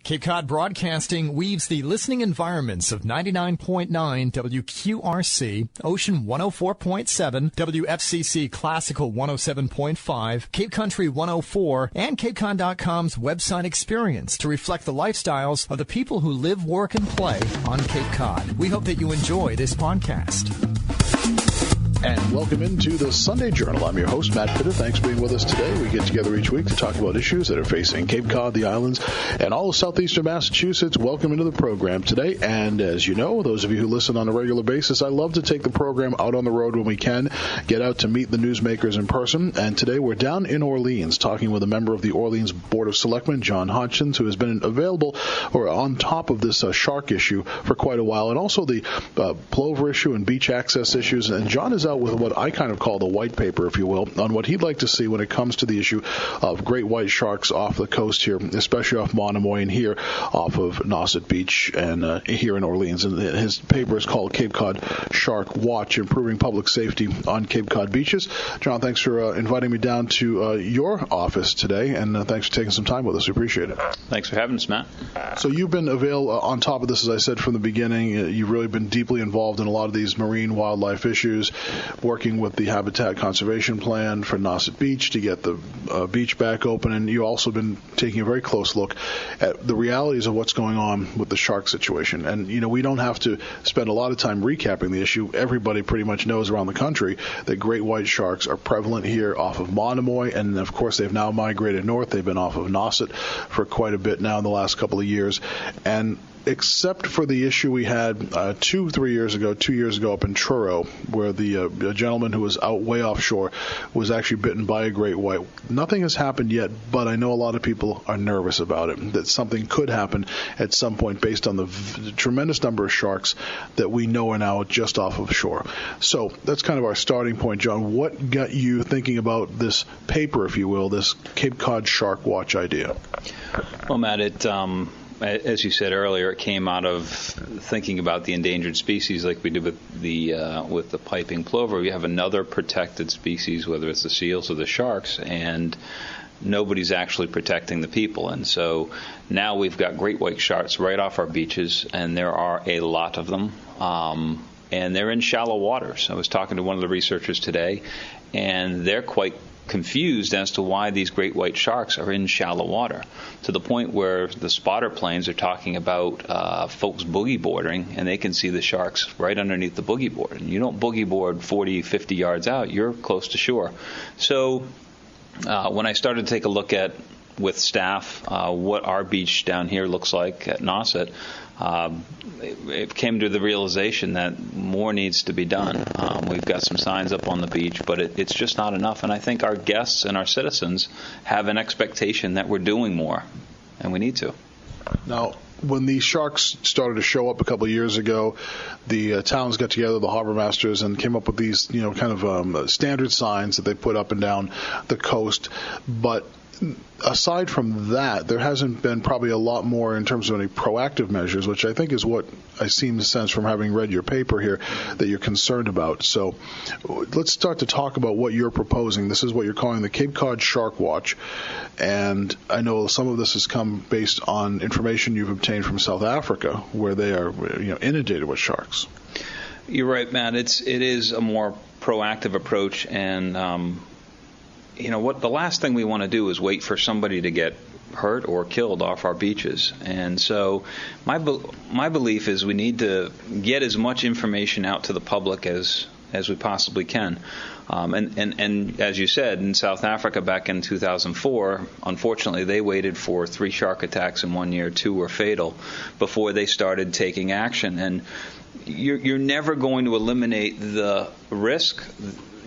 Cape Cod Broadcasting weaves the listening environments of 99.9 WQRC, Ocean 104.7, WFCC Classical 107.5, Cape Country 104, and CapeCon.com's website experience to reflect the lifestyles of the people who live, work, and play on Cape Cod. We hope that you enjoy this podcast. And welcome into the Sunday Journal. I'm your host, Matt Pitta. Thanks for being with us today. We get together each week to talk about issues that are facing Cape Cod, the islands, and all of southeastern Massachusetts. Welcome into the program today. And as you know, those of you who listen on a regular basis, I love to take the program out on the road when we can, get out to meet the newsmakers in person. And today we're down in Orleans talking with a member of the Orleans Board of Selectmen, John Hodgson, who has been available or on top of this shark issue for quite a while, and also the plover issue and beach access issues. And John is out with what I kind of call the white paper, if you will, on what he'd like to see when it comes to the issue of great white sharks off the coast here, especially off Monomoy and here off of Nauset Beach and here in Orleans. And his paper is called Cape Cod Shark Watch, Improving Public Safety on Cape Cod Beaches. John, thanks for inviting me down to your office today, and thanks for taking some time with us. We appreciate it. Thanks for having us, Matt. So you've been on top of this, as I said from the beginning. You've really been deeply involved in a lot of these marine wildlife issues, working with the Habitat Conservation Plan for Nauset Beach to get the beach back open, and you've also been taking a very close look at the realities of what's going on with the shark situation. And, you know, we don't have to spend a lot of time recapping the issue. Everybody pretty much knows around the country that great white sharks are prevalent here off of Monomoy, and, of course, they've now migrated north. They've been off of Nauset for quite a bit now in the last couple of years. And except for the issue we had 2 years ago up in Truro, where the a gentleman who was out way offshore was actually bitten by a great white. Nothing has happened yet, but I know a lot of people are nervous about it, that something could happen at some point based on the tremendous number of sharks that we know are now just off of shore. So that's kind of our starting point, John. What got you thinking about this paper, if you will, this Cape Cod Shark Watch idea? Well, Matt, as you said earlier, it came out of thinking about the endangered species like we did with the piping plover. We have another protected species, whether it's the seals or the sharks, and nobody's actually protecting the people. And so now we've got great white sharks right off our beaches, and there are a lot of them. And they're in shallow waters. I was talking to one of the researchers today, and they're quite confused as to why these great white sharks are in shallow water, to the point where the spotter planes are talking about folks boogie boarding, and they can see the sharks right underneath the boogie board. And you don't boogie board 40, 50 yards out, you're close to shore. So when I started to take a look at, with staff, what our beach down here looks like at Nauset, it came to the realization that more needs to be done. We've got some signs up on the beach, but it's just not enough. And I think our guests and our citizens have an expectation that we're doing more, and we need to. Now, when these sharks started to show up a couple of years ago, the towns got together, the harbor masters, and came up with these, kind of standard signs that they put up and down the coast. But aside from that, there hasn't been probably a lot more in terms of any proactive measures, which I think is what I seem to sense from having read your paper here that you're concerned about. So let's start to talk about what you're proposing. This is what you're calling the Cape Cod Shark Watch. And I know some of this has come based on information you've obtained from South Africa, where they are inundated with sharks. You're right, Matt. It is a more proactive approach, and what the last thing we want to do is wait for somebody to get hurt or killed off our beaches. And so my belief is we need to get as much information out to the public as we possibly can. And as you said, in South Africa back in 2004, unfortunately, they waited for 3 shark attacks in 1 year, 2 were fatal, before they started taking action. And you're never going to eliminate the risk.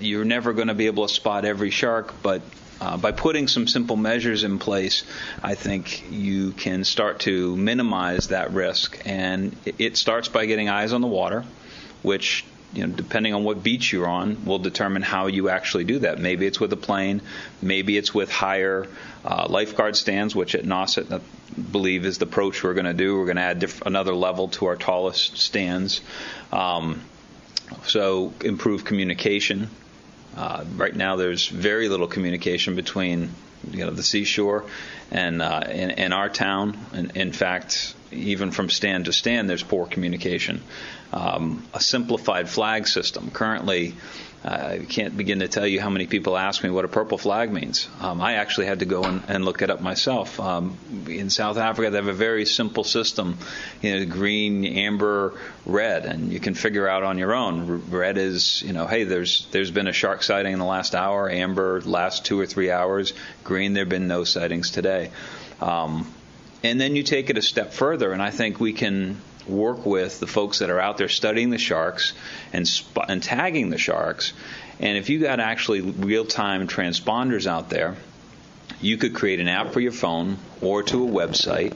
You're never going to be able to spot every shark, but by putting some simple measures in place, I think you can start to minimize that risk. And it starts by getting eyes on the water, which, depending on what beach you're on, will determine how you actually do that. Maybe it's with a plane, maybe it's with higher lifeguard stands, which at Nauset, I believe, is the approach we're going to do. We're going to add another level to our tallest stands. So improve communication. Right now there's very little communication between the seashore, and in our town. In fact, even from stand to stand, there's poor communication. A simplified flag system. Currently, I can't begin to tell you how many people ask me what a purple flag means. I actually had to go and look it up myself. In South Africa, they have a very simple system, green, amber, red, and you can figure out on your own. Red is, hey, there's been a shark sighting in the last hour. Amber, last 2 or 3 hours. Green, there have been no sightings today. And then you take it a step further, and I think we can work with the folks that are out there studying the sharks and tagging the sharks. And if you got actually real-time transponders out there, you could create an app for your phone or to a website.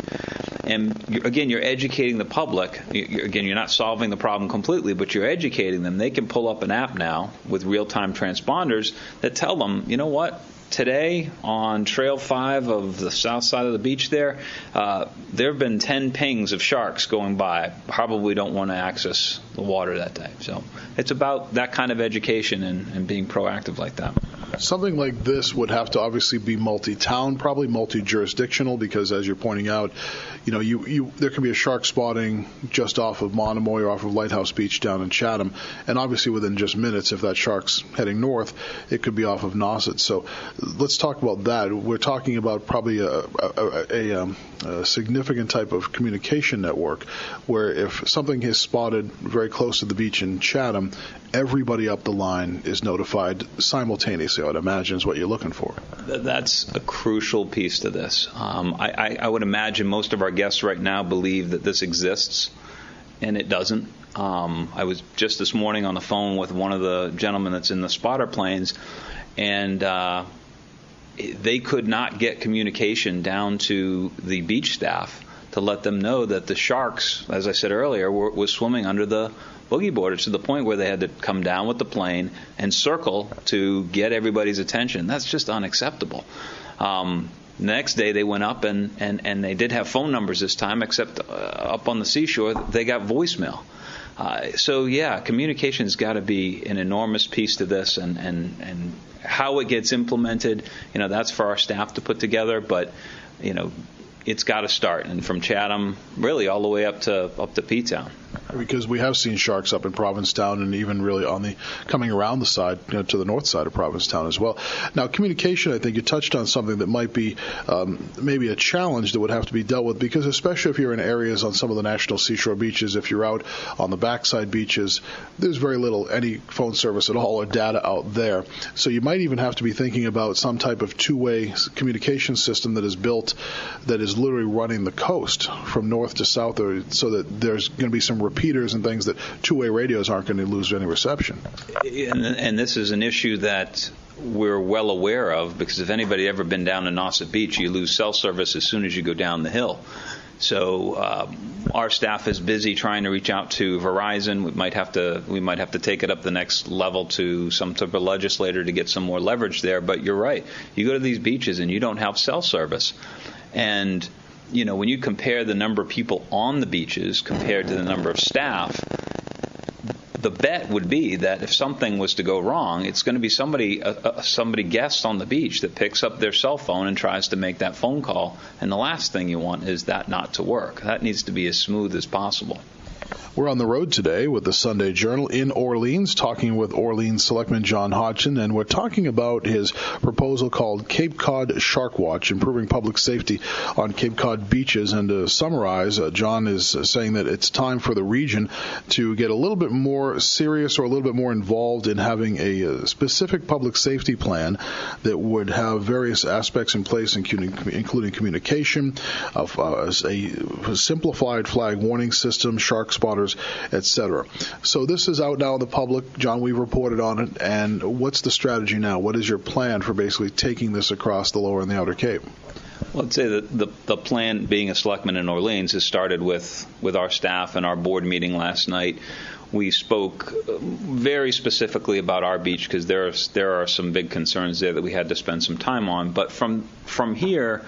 And again, you're educating the public. You're not solving the problem completely, but you're educating them. They can pull up an app now with real-time transponders that tell them, you know what? Today, on Trail 5 of the south side of the beach there have been 10 pings of sharks going by. Probably don't want to access the water that day. So it's about that kind of education and being proactive like that. Something like this would have to obviously be multi-town, probably multi-jurisdictional, because as you're pointing out, there could be a shark spotting just off of Monomoy or off of Lighthouse Beach down in Chatham, and obviously within just minutes, if that shark's heading north, it could be off of Nauset. So let's talk about that. We're talking about probably a significant type of communication network where if something is spotted very close to the beach in Chatham, everybody up the line is notified simultaneously, I would imagine, is what you're looking for. That's a crucial piece to this. I would imagine most of our guests right now believe that this exists, and it doesn't. I was just this morning on the phone with one of the gentlemen that's in the spotter planes, and they could not get communication down to the beach staff to let them know that the sharks, as I said earlier, was swimming under the boogie boarders to the point where they had to come down with the plane and circle to get everybody's attention. That's just unacceptable. The next day they went up and they did have phone numbers this time, except up on the seashore they got voicemail. So yeah, communication's got to be an enormous piece to this, and how it gets implemented, that's for our staff to put together, but it's got to start, and from Chatham really all the way up to P-Town. Because we have seen sharks up in Provincetown and even really coming around the side, to the north side of Provincetown as well. Now, communication, I think you touched on something that might be maybe a challenge that would have to be dealt with, because especially if you're in areas on some of the national seashore beaches, if you're out on the backside beaches, there's very little, any phone service at all or data out there. So you might even have to be thinking about some type of two-way communication system that is built that is literally running the coast from north to south, so that there's going to be some repeaters and things that two-way radios aren't going to lose any reception. And this is an issue that we're well aware of, because if anybody ever been down to Nauset Beach, you lose cell service as soon as you go down the hill. So our staff is busy trying to reach out to Verizon. We might have to take it up the next level to some type of legislator to get some more leverage there. But you're right. You go to these beaches and you don't have cell service. And when you compare the number of people on the beaches compared to the number of staff, the bet would be that if something was to go wrong, it's going to be somebody guest on the beach that picks up their cell phone and tries to make that phone call. And the last thing you want is that not to work. That needs to be as smooth as possible. We're on the road today with the Sunday Journal in Orleans, talking with Orleans Selectman John Hodgson, and we're talking about his proposal called Cape Cod Shark Watch, improving public safety on Cape Cod beaches. And to summarize, John is saying that it's time for the region to get a little bit more serious or a little bit more involved in having a specific public safety plan that would have various aspects in place, including communication, a simplified flag warning system, shark spotters, etc. So this is out now in the public. John, we've reported on it. And what's the strategy now? What is your plan for basically taking this across the lower and the outer Cape? Well, I'd say that the plan, being a selectman in Orleans, has started with our staff and our board meeting last night. We spoke very specifically about our beach because there are some big concerns there that we had to spend some time on. But from here,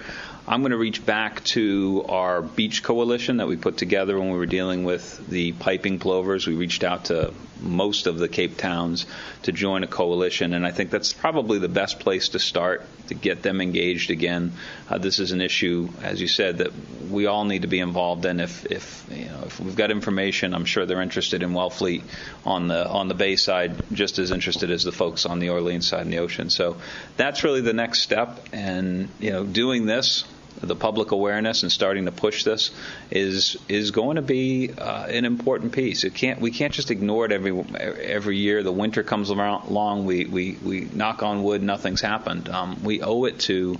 I'm going to reach back to our beach coalition that we put together when we were dealing with the piping plovers. We reached out to most of the Cape towns to join a coalition, and I think that's probably the best place to start to get them engaged again. This is an issue, as you said, that we all need to be involved in. If we've got information, I'm sure they're interested in Wellfleet on the Bay side, just as interested as the folks on the Orleans side and the ocean. So that's really the next step, and doing this, the public awareness and starting to push this is going to be an important piece. We can't just ignore it every year. The winter comes along, we knock on wood, nothing's happened. We owe it to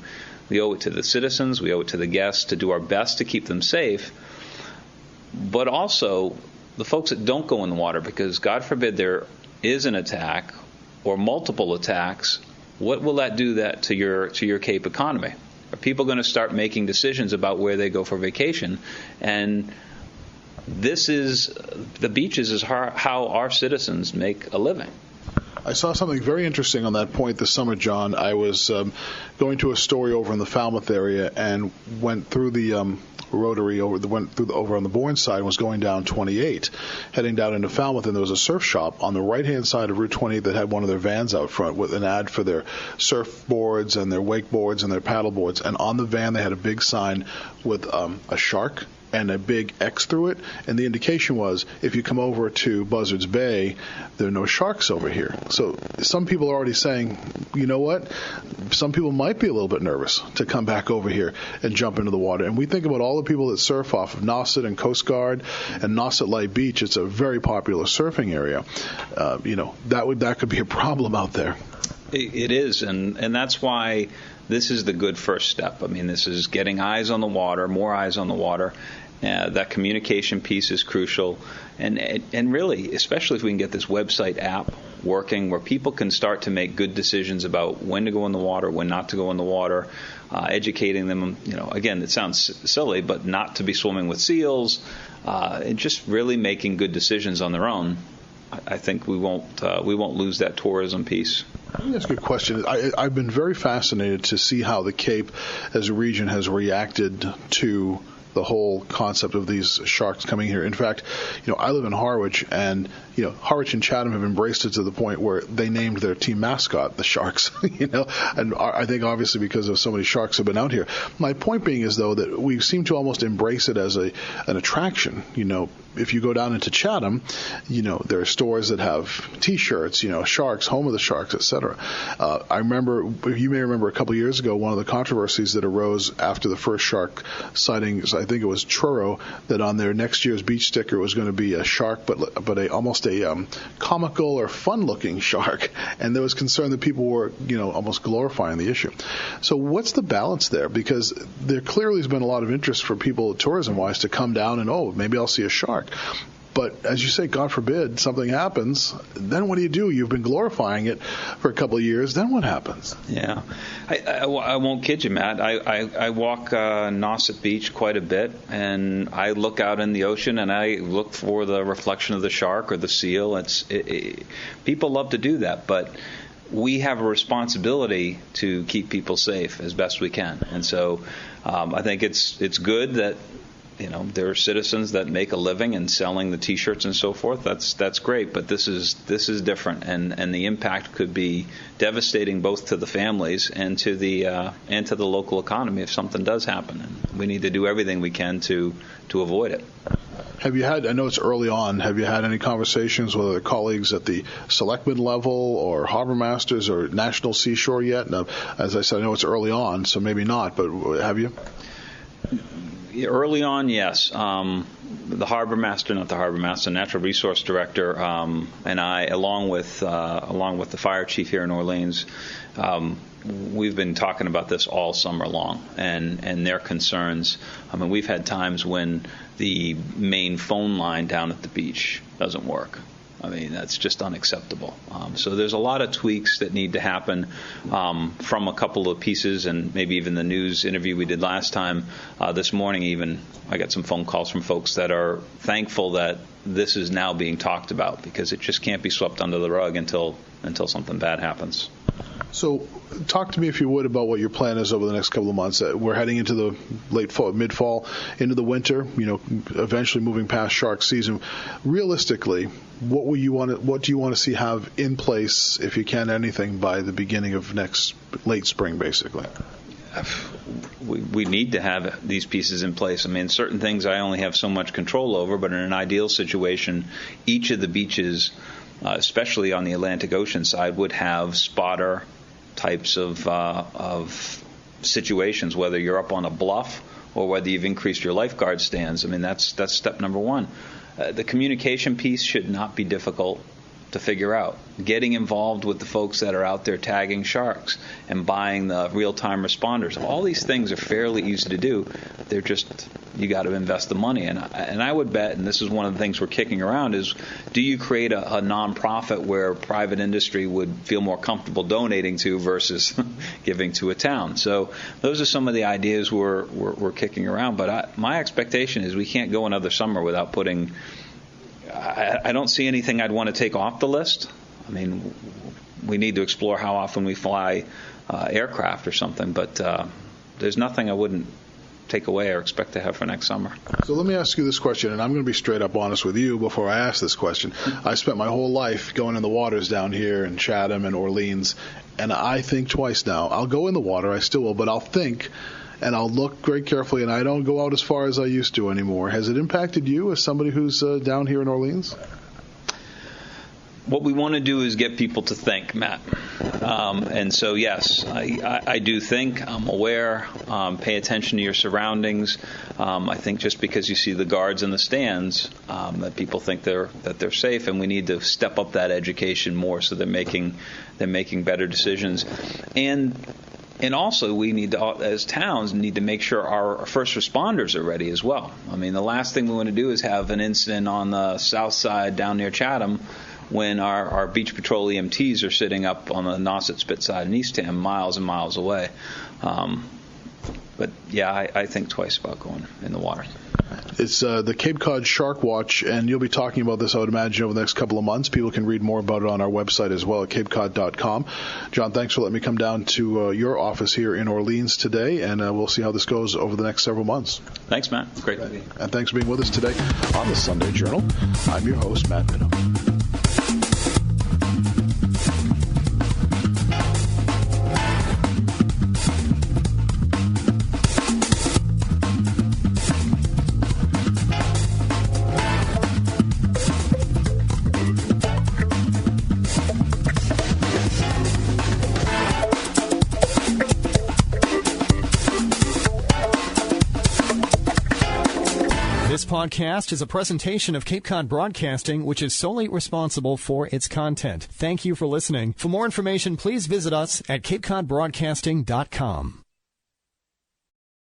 the citizens, we owe it to the guests to do our best to keep them safe, but also the folks that don't go in the water, because God forbid there is an attack or multiple attacks. What will that do to your Cape economy? Are people going to start making decisions about where they go for vacation? And the beaches is how our citizens make a living. I saw something very interesting on that point this summer, John. I was going to a story over in the Falmouth area and went through the rotary over on the Bourne side and was going down 28, heading down into Falmouth, and there was a surf shop on the right-hand side of Route 28 that had one of their vans out front with an ad for their surfboards and their wakeboards and their paddleboards. And on the van they had a big sign with a shark and a big X through it, and the indication was, if you come over to Buzzards Bay, there are no sharks over here. So some people are already saying, you know what, some people might be a little bit nervous to come back over here and jump into the water. And we think about all the people that surf off of Nauset and Coast Guard and Nauset Light Beach. It's a very popular surfing area. That could be a problem out there. It is, and that's why this is the good first step. I mean, this is getting eyes on the water, more eyes on the water. That communication piece is crucial, and really, especially if we can get this website app working, where people can start to make good decisions about when to go in the water, when not to go in the water, educating them. Again, it sounds silly, but not to be swimming with seals, and just really making good decisions on their own. I think we won't lose that tourism piece. Let me ask you a question. I've been very fascinated to see how the Cape as a region has reacted to the whole concept of these sharks coming here. In fact, I live in Harwich, and Harwich and Chatham have embraced it to the point where they named their team mascot the Sharks. And I think obviously because of so many sharks have been out here. My point being is, though, that we seem to almost embrace it as an attraction. If you go down into Chatham, there are stores that have T-shirts, Sharks, home of the Sharks, etc. You may remember a couple of years ago, one of the controversies that arose after the first shark sightings, I think it was Truro, that on their next year's beach sticker was going to be a shark, but almost a comical or fun-looking shark, and there was concern that people were, almost glorifying the issue. So what's the balance there? Because there clearly has been a lot of interest for people, tourism-wise, to come down and, maybe I'll see a shark. But as you say, God forbid, something happens, then what do? You've been glorifying it for a couple of years, then what happens? Yeah. I won't kid you, Matt. I walk Nauset Beach quite a bit, and I look out in the ocean, and I look for the reflection of the shark or the seal. People love to do that, but we have a responsibility to keep people safe as best we can. And so I think it's good that there are citizens that make a living in selling the T-shirts and so forth. That's great, but this is different, and the impact could be devastating both to the families and to the local economy if something does happen. And we need to do everything we can to avoid it. Have you had, I know it's early on, have you had any conversations with other colleagues at the Selectman level or Harbor Masters or National Seashore yet? Now, as I said, I know it's early on, so maybe not, but have you? Early on, yes. The Natural Resource Director, and I, along with the fire chief here in Orleans, we've been talking about this all summer long, and their concerns. I mean, we've had times when the main phone line down at the beach doesn't work. I mean, that's just unacceptable. So there's a lot of tweaks that need to happen from a couple of pieces, and maybe even the news interview we did last time. This morning even, I got some phone calls from folks that are thankful that this is now being talked about, because it just can't be swept under the rug until something bad happens. So talk to me, if you would, about what your plan is over the next couple of months. We're heading into the late fall, mid-fall, into the winter, eventually moving past shark season. Realistically, what do you want to see have in place, if you can, anything, by the beginning of next late spring, basically? We need to have these pieces in place. I mean, certain things I only have so much control over, but in an ideal situation, each of the beaches, especially on the Atlantic Ocean side, would have spotter types of situations, whether you're up on a bluff or whether you've increased your lifeguard stands. I mean, that's step number one. The communication piece should not be difficult to figure out. Getting involved with the folks that are out there tagging sharks and buying the real-time responders. All these things are fairly easy to do. They're just, you got to invest the money. And I would bet, and this is one of the things we're kicking around, is do you create a nonprofit where private industry would feel more comfortable donating to versus giving to a town? So those are some of the ideas we're kicking around. But my expectation is we can't go another summer without putting. I don't see anything I'd want to take off the list. I mean, we need to explore how often we fly aircraft or something, but there's nothing I wouldn't take away or expect to have for next summer. So let me ask you this question, and I'm going to be straight up honest with you before I ask this question. I spent my whole life going in the waters down here in Chatham and Orleans, and I think twice now. I'll go in the water, I still will, but I'll think, and I'll look very carefully, and I don't go out as far as I used to anymore. Has it impacted you as somebody who's down here in Orleans? What we want to do is get people to think, Matt. And so, yes, I do think. I'm aware. Pay attention to your surroundings. I think just because you see the guards in the stands, that people think they're safe, and we need to step up that education more so they're making better decisions. And also, we need to, as towns, need to make sure our first responders are ready as well. I mean, the last thing we want to do is have an incident on the south side down near Chatham when our beach patrol EMTs are sitting up on the Nauset Spit side in Eastham, miles and miles away. But yeah, I think twice about going in the water. It's the Cape Cod Shark Watch, and you'll be talking about this, I would imagine, over the next couple of months. People can read more about it on our website as well at capecod.com. John, thanks for letting me come down to your office here in Orleans today, and we'll see how this goes over the next several months. Thanks, Matt. It's great to be here. And thanks for being with us today on the Sunday Journal. I'm your host, Matt Minnow. This podcast is a presentation of Cape Cod Broadcasting, which is solely responsible for its content. Thank you for listening. For more information, please visit us at capecodbroadcasting.com.